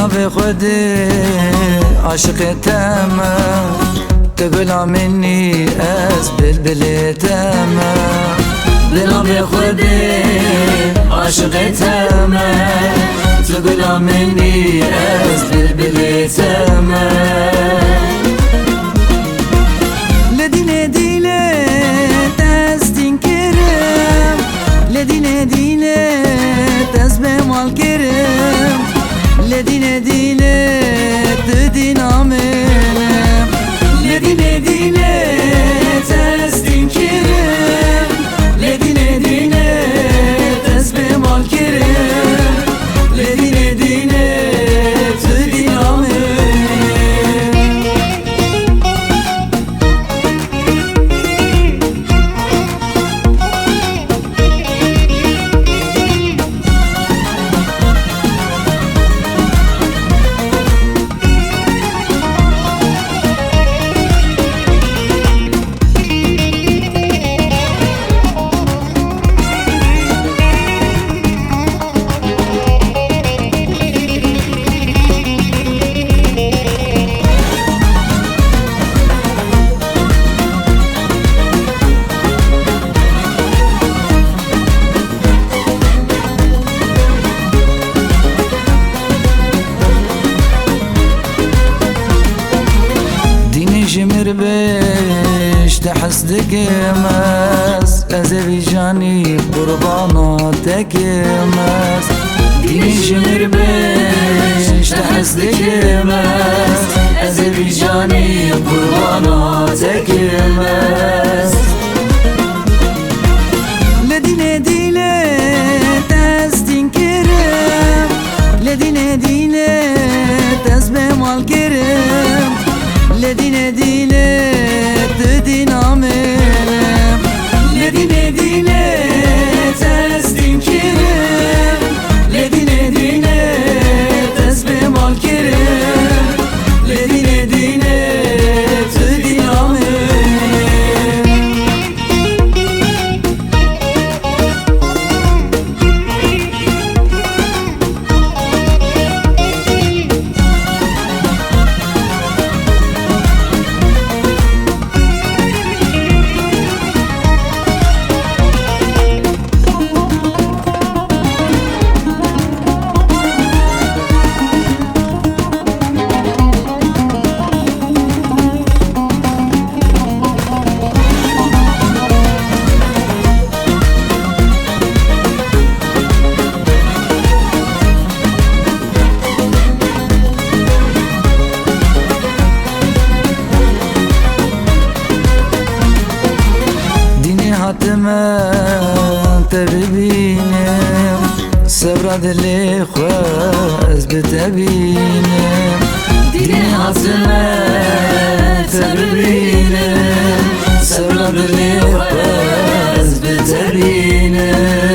به خود عاشق تمام تقول مني از بلبل تمام دل به خود عاشق تمام تقول مني از بلبل تمام لدينا دينا تستين كرم لدينا دينا تسبح مال كرم لدينا دينا تدين عملم لدينا دينا تستين كرم لدينا دينا تسبح مال كرم لدينا دينا تدين عملم جمر بيش تحس دقمس أزربيجاني قربانا تقمس ديني جمر بيش تحس دقمس أزربيجاني قربانا تقمس لدينا دينا تستين كرم لدينا دينا تسبح مال كرم لدينا دينا تدين عملم لدينا دينا تستين كرم لدينا دينا تسبح مال كرم لدينا دينا تدين عملم حتما تبينم صبر دلي خواز بتبينم ديني حتما تبينم صبر دلي خواز بتبينم